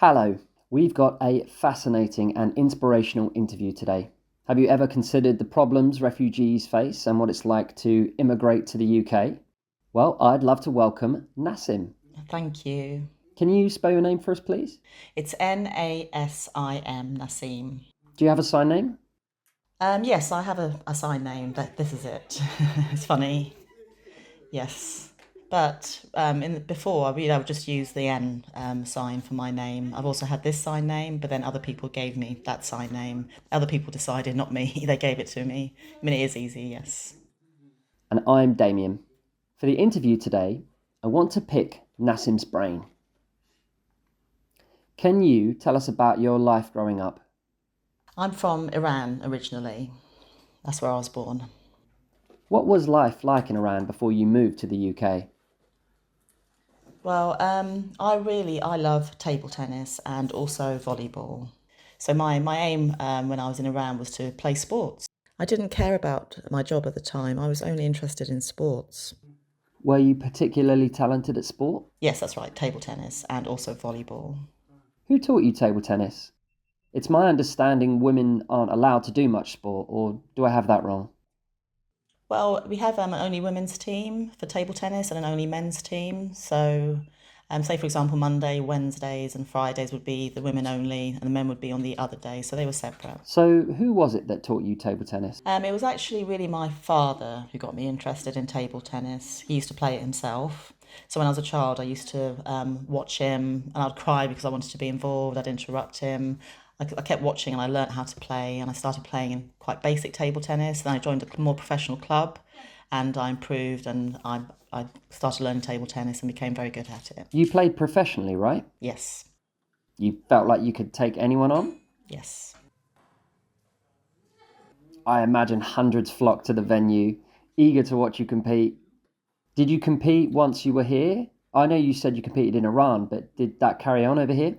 Hello, we've got a fascinating and inspirational interview today. Have you ever considered the problems refugees face and what it's like to immigrate to the UK? Well, I'd love to welcome Nasim. Thank you. Can you spell your name for us, please? It's Nasim, Nasim. Do you have a sign name? Yes, I have a sign name, but this is it. It's funny. Yes. But before, I would just use the N sign for my name. I've also had this sign name, but then other people gave me that sign name. Other people decided, not me. They gave it to me. I mean, it is easy, yes. And I'm Damien. For the interview today, I want to pick Nasim's brain. Can you tell us about your life growing up? I'm from Iran originally. That's where I was born. What was life like in Iran before you moved to the UK? Well, I love table tennis and also volleyball. So my aim when I was in Iran was to play sports. I didn't care about my job at the time. I was only interested in sports. Were you particularly talented at sport? Yes, that's right, table tennis and also volleyball. Who taught you table tennis? It's my understanding women aren't allowed to do much sport, or do I have that wrong? Well, we have an only women's team for table tennis and an only men's team. So, say for example, Monday, Wednesdays, and Fridays would be the women only, and the men would be on the other day. So they were separate. So who was it that taught you table tennis? It was actually really my father who got me interested in table tennis. He used to play it himself. So when I was a child, I used to watch him, and I'd cry because I wanted to be involved. I'd interrupt him. I kept watching and I learnt how to play, and I started playing in quite basic table tennis. Then I joined a more professional club and I improved, and I started learning table tennis and became very good at it. You played professionally, right? Yes, You felt like you could take anyone on? yes. I imagine hundreds flocked to the venue, eager to watch you compete. Did you compete once you were here? I know you said you competed in Iran, but did that carry on over here?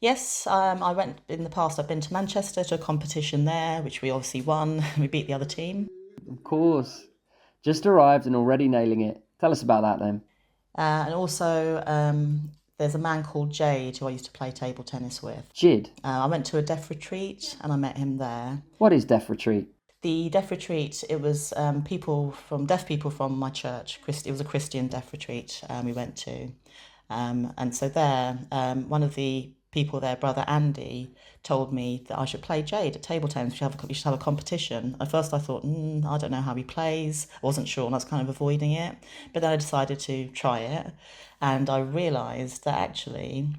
Yes, I went in the past. I've been to Manchester to a competition there, which we obviously won. We beat the other team. Of course. Just arrived and already nailing it. Tell us about that then. And also, there's a man called Jade who I used to play table tennis with. Jid. I went to a deaf retreat and I met him there. What is Deaf Retreat? The deaf retreat, it was deaf people from my church. It was a Christian deaf retreat we went to. And so there, one of the people there, Brother Andy, told me that I should play Jade at table tennis. We should have a competition. At first I thought, I don't know how he plays. I wasn't sure and I was kind of avoiding it. But then I decided to try it. And I realised that actually,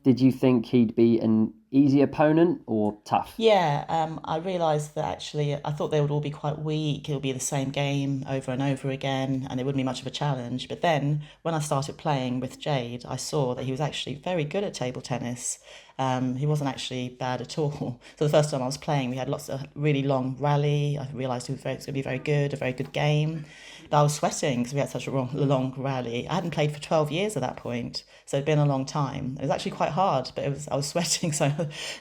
Did you think he'd be an easy opponent or tough? I realised that actually I thought they would all be quite weak. It would be the same game over and over again, and it wouldn't be much of a challenge. But then when I started playing with Jade, I saw that he was actually very good at table tennis. He wasn't actually bad at all. So the first time I was playing, we had lots of really long rally. I realised it was going to be very good, a very good game. But I was sweating because we had such a long rally. I hadn't played for 12 years at that point, so it'd been a long time. It was actually quite hard, but I was sweating, so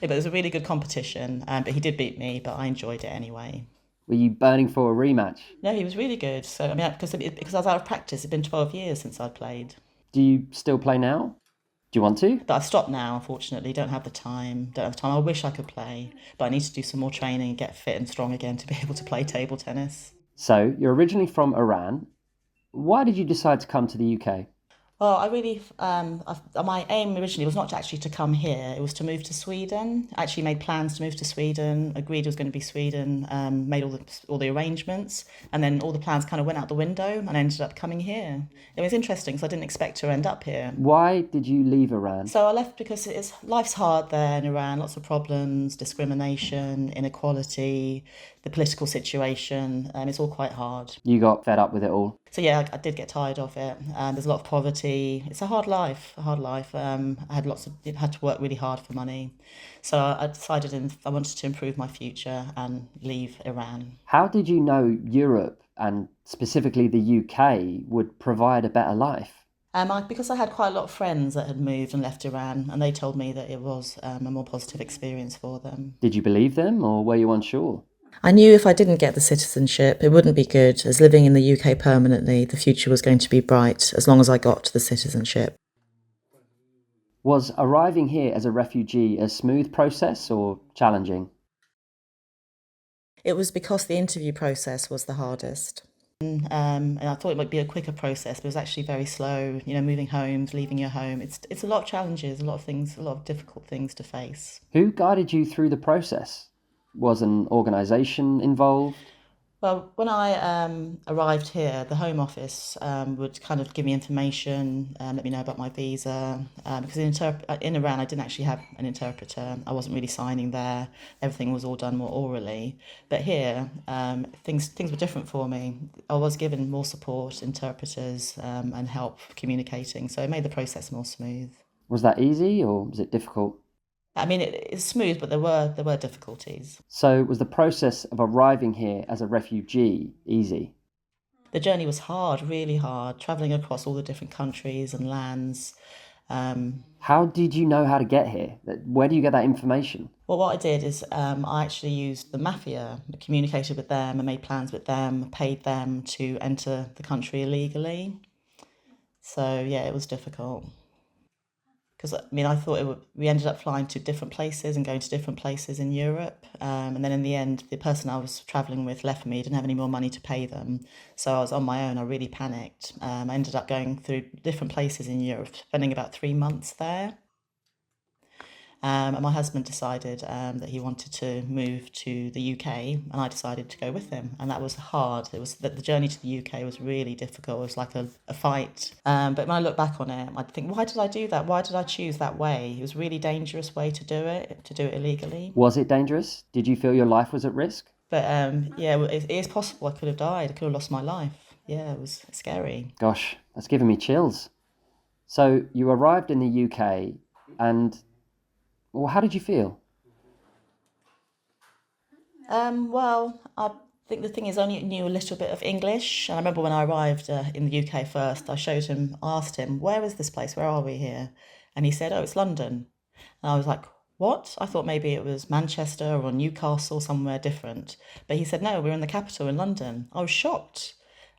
it was a really good competition. But he did beat me, but I enjoyed it anyway. Were you burning for a rematch? No, he was really good. So I mean, because I was out of practice, it'd been 12 years since I'd played. Do you still play now? Do you want to? But I've stopped now, unfortunately. Don't have the time. I wish I could play, but I need to do some more training and get fit and strong again to be able to play table tennis. So, you're originally from Iran. Why did you decide to come to the UK? Well, my aim originally was not actually to come here. It was to move to Sweden. I actually made plans to move to Sweden, agreed it was going to be Sweden, made all the arrangements, and then all the plans kind of went out the window and I ended up coming here. It was interesting because I didn't expect to end up here. Why did you leave Iran? So I left because life's hard there in Iran, lots of problems, discrimination, inequality, the political situation, it's all quite hard. You got fed up with it all? So yeah, I did get tired of it. There's a lot of poverty. It's a hard life. I had to work really hard for money. So I decided I wanted to improve my future and leave Iran. How did you know Europe, and specifically the UK, would provide a better life? Because I had quite a lot of friends that had moved and left Iran, and they told me that it was a more positive experience for them. Did you believe them, or were you unsure? I knew if I didn't get the citizenship, it wouldn't be good, as living in the UK permanently, the future was going to be bright as long as I got the citizenship. Was arriving here as a refugee a smooth process or challenging? It was because the interview process was the hardest. And I thought it might be a quicker process, but it was actually very slow. Moving homes, leaving your home. It's a lot of challenges, a lot of things, a lot of difficult things to face. Who guided you through the process? Was an organisation involved? Well, when I arrived here, the Home Office would kind of give me information, let me know about my visa, because in Iran I didn't actually have an interpreter. I wasn't really signing there. Everything was all done more orally. But here, things were different for me. I was given more support, interpreters, and help communicating, so it made the process more smooth. Was that easy or was it difficult? I mean, it's smooth, but there were difficulties. So was the process of arriving here as a refugee easy? The journey was hard, really hard, traveling across all the different countries and lands. How did you know how to get here? Where do you get that information? Well, what I did is I actually used the mafia, communicated with them and made plans with them, paid them to enter the country illegally. So, yeah, it was difficult. Because, I thought we ended up flying to different places and going to different places in Europe. And then in the end, the person I was traveling with left me, didn't have any more money to pay them. So I was on my own. I really panicked. I ended up going through different places in Europe, spending about 3 months there. And my husband decided that he wanted to move to the UK, and I decided to go with him. And that was hard. It was that the journey to the UK was really difficult. It was like a fight. But when I look back on it, I think, why did I do that? Why did I choose that way? It was a really dangerous way to do it illegally. Was it dangerous? Did you feel your life was at risk? But yeah, it is possible I could have died. I could have lost my life. Yeah, it was scary. Gosh, that's giving me chills. So you arrived in the UK and, well, how did you feel? Well, I think the thing is, I only knew a little bit of English. And I remember when I arrived in the UK first, I asked him, where is this place? Where are we here? And he said, oh, it's London. And I was like, what? I thought maybe it was Manchester or Newcastle, somewhere different. But he said, no, we're in the capital in London. I was shocked.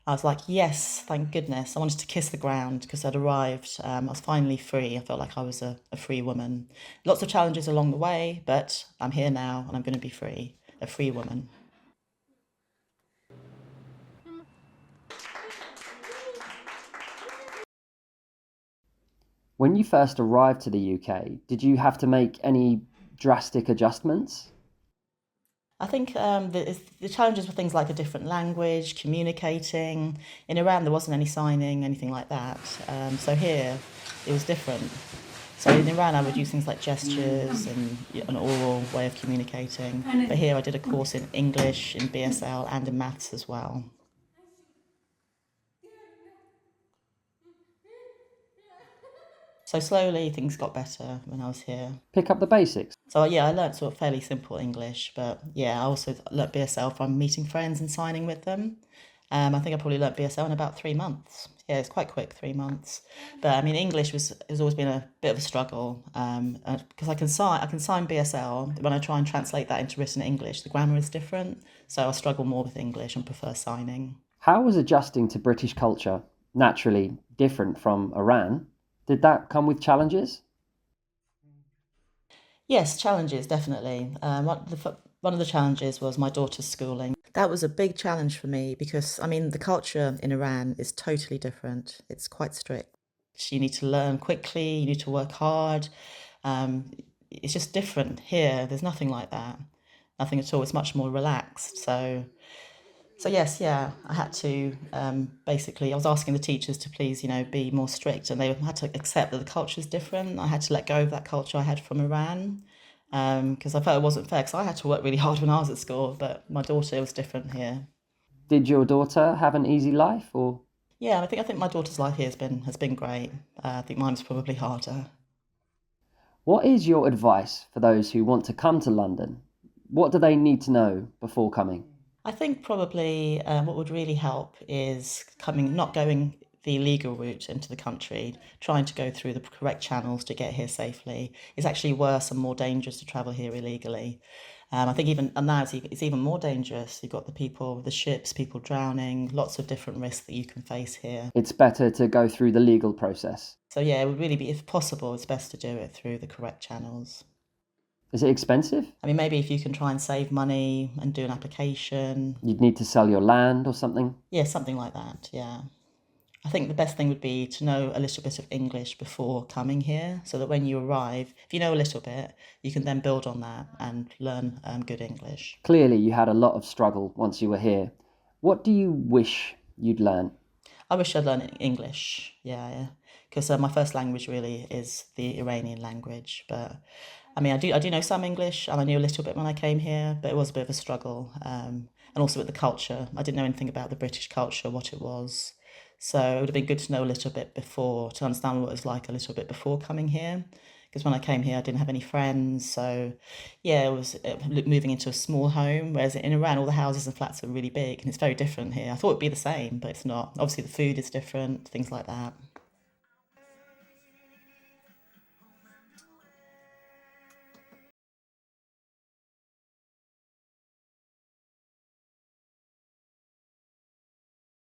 I was like, yes, thank goodness. I wanted to kiss the ground because I'd arrived. I was finally free. I felt like I was a free woman. Lots of challenges along the way, but I'm here now and I'm going to be free, a free woman. When you first arrived to the UK, did you have to make any drastic adjustments? I think the challenges were things like a different language, communicating. In Iran, there wasn't any signing, anything like that. So here, it was different. So in Iran, I would use things like gestures and an oral way of communicating. But here, I did a course in English, in BSL, and in maths as well. So slowly, things got better when I was here. Pick up the basics. So yeah, I learnt sort of fairly simple English, but yeah, I also learnt BSL from meeting friends and signing with them. I think I probably learnt BSL in about 3 months. Yeah, it's quite quick, 3 months. But I mean, English has always been a bit of a struggle because I can sign BSL. When I try and translate that into written English, the grammar is different. So I struggle more with English and prefer signing. How was adjusting to British culture naturally different from Iran? Did that come with challenges? Yes, challenges, definitely. One of the challenges was my daughter's schooling. That was a big challenge for me because, the culture in Iran is totally different. It's quite strict. You need to learn quickly, you need to work hard. It's just different here. There's nothing like that. Nothing at all. It's much more relaxed. So yes, yeah, I had to basically, I was asking the teachers to please, be more strict, and they had to accept that the culture is different. I had to let go of that culture I had from Iran because I felt it wasn't fair because I had to work really hard when I was at school, but my daughter was different here. Did your daughter have an easy life or? Yeah, I think my daughter's life here has been great. I think mine was probably harder. What is your advice for those who want to come to London? What do they need to know before coming? I think probably what would really help is not going the legal route into the country, trying to go through the correct channels to get here safely. It's actually worse and more dangerous to travel here illegally. I think even and now it's even more dangerous. You've got the ships, people drowning, lots of different risks that you can face here. It's better to go through the legal process. So yeah, it would really be, if possible, it's best to do it through the correct channels. Is it expensive? I mean, maybe if you can try and save money and do an application. You'd need to sell your land or something? Yeah, something like that, yeah. I think the best thing would be to know a little bit of English before coming here, so that when you arrive, if you know a little bit, you can then build on that and learn good English. Clearly, you had a lot of struggle once you were here. What do you wish you'd learn? I wish I'd learned English, yeah, because my first language really is the Iranian language. But I mean, I do know some English, and I knew a little bit when I came here, but it was a bit of a struggle. And also with the culture, I didn't know anything about the British culture, what it was. So it would have been good to know a little bit before, to understand what it was like a little bit before coming here. Because when I came here, I didn't have any friends. So yeah, it was moving into a small home, whereas in Iran, all the houses and flats are really big, and it's very different here. I thought it'd be the same, but it's not. Obviously, the food is different, things like that.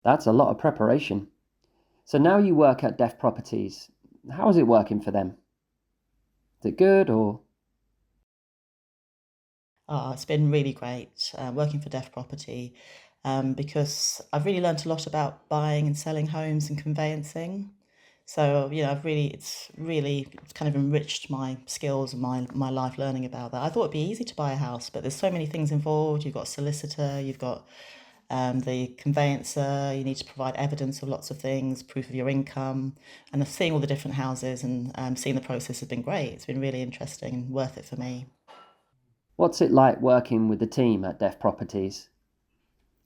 That's a lot of preparation. So now you work at Deaf Properties. How is it working for them? Is it good or? It's been really great working for Deaf Property because I've really learnt a lot about buying and selling homes and conveyancing. So, it's kind of enriched my skills and my life learning about that. I thought it'd be easy to buy a house, but there's so many things involved. You've got a solicitor, you've got the conveyancer, you need to provide evidence of lots of things, proof of your income, and seeing all the different houses and seeing the process has been great. It's been really interesting and worth it for me. What's it like working with the team at Deaf Properties?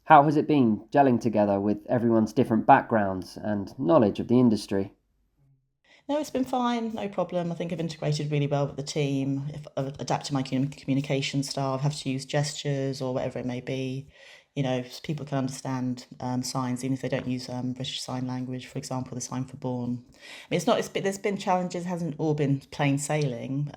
How has it been gelling together with everyone's different backgrounds and knowledge of the industry? No, it's been fine, no problem. I think I've integrated really well with the team. If I've adapted my communication style, I've had to use gestures or whatever it may be. So people can understand signs, even if they don't use British Sign Language, for example, the sign for born. I mean, there's been challenges, it hasn't all been plain sailing.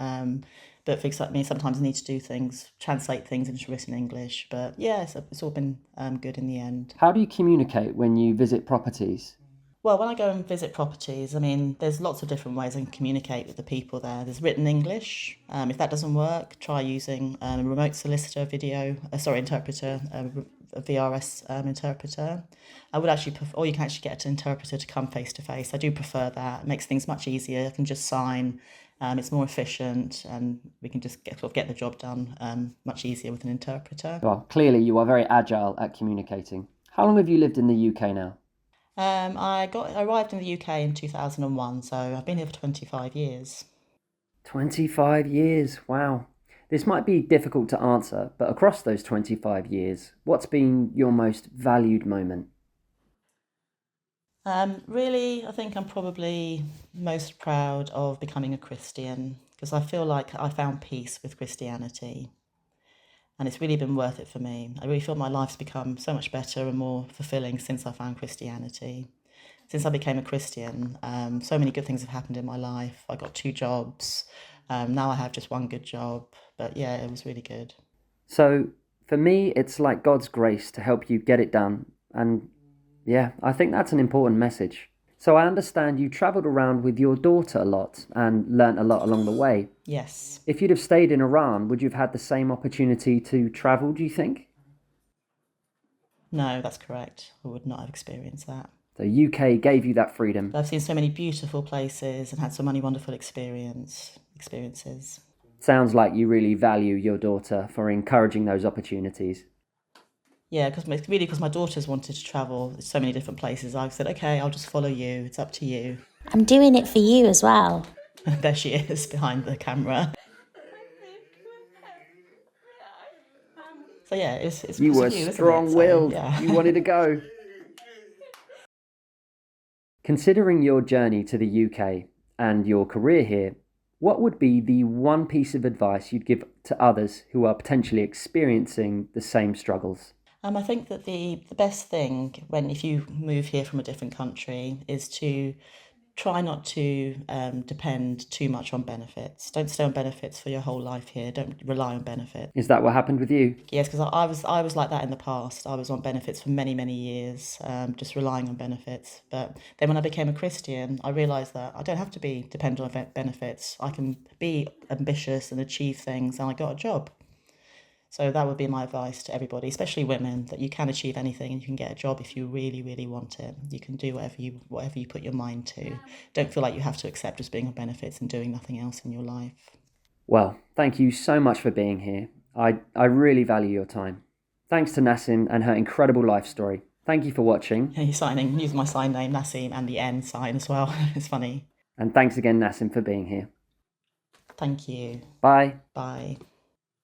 But for example, sometimes I need to do things, translate things into written English. But yeah, it's all been good in the end. How do you communicate when you visit properties? Well, when I go and visit properties, I mean, there's lots of different ways I can communicate with the people there. There's written English. If that doesn't work, try using a remote solicitor interpreter, a VRS interpreter. I would actually prefer, or you can actually get an interpreter to come face to face. I do prefer that. It makes things much easier. I can just sign. It's more efficient, and we can just get the job done much easier with an interpreter. Well, clearly you are very agile at communicating. How long have you lived in the UK now? I arrived in the UK in 2001, so I've been here for 25 years. 25 years, wow. This might be difficult to answer, but across those 25 years, what's been your most valued moment? Really, I think I'm probably most proud of becoming a Christian because I feel like I found peace with Christianity, and it's really been worth it for me. I really feel my life's become so much better and more fulfilling since I found Christianity. Since I became a Christian, so many good things have happened in my life. I got 2 jobs. Now I have just one good job. But yeah, it was really good. So, for me, it's like God's grace to help you get it done. And yeah, I think that's an important message. So, I understand you travelled around with your daughter a lot and learnt a lot along the way. Yes. If you'd have stayed in Iran, would you have had the same opportunity to travel, do you think? No, that's correct. I would not have experienced that. The UK gave you that freedom. But I've seen so many beautiful places and had so many wonderful experiences. Sounds like you really value your daughter for encouraging those opportunities. Yeah, because my daughter's wanted to travel so many different places. I've said, okay, I'll just follow you. It's up to you. I'm doing it for you as well. There she is behind the camera. So yeah, it's You were you, isn't it? strong-willed. So, yeah. You wanted to go. Considering your journey to the UK and your career here, what would be the one piece of advice you'd give to others who are potentially experiencing the same struggles? I think that the best thing if you move here from a different country is to try not to depend too much on benefits. Don't stay on benefits for your whole life here. Don't rely on benefits. Is that what happened with you? Yes, because I was like that in the past. I was on benefits for many, many years, just relying on benefits. But then when I became a Christian, I realised that I don't have to be dependent on benefits. I can be ambitious and achieve things, and I got a job. So that would be my advice to everybody, especially women, that you can achieve anything and you can get a job if you really, really want it. You can do whatever you put your mind to. Don't feel like you have to accept just being on benefits and doing nothing else in your life. Well, thank you so much for being here. I really value your time. Thanks to Nasim and her incredible life story. Thank you for watching. You're signing, use my sign name, Nasim, and the N sign as well. It's funny. And thanks again, Nasim, for being here. Thank you. Bye. Bye.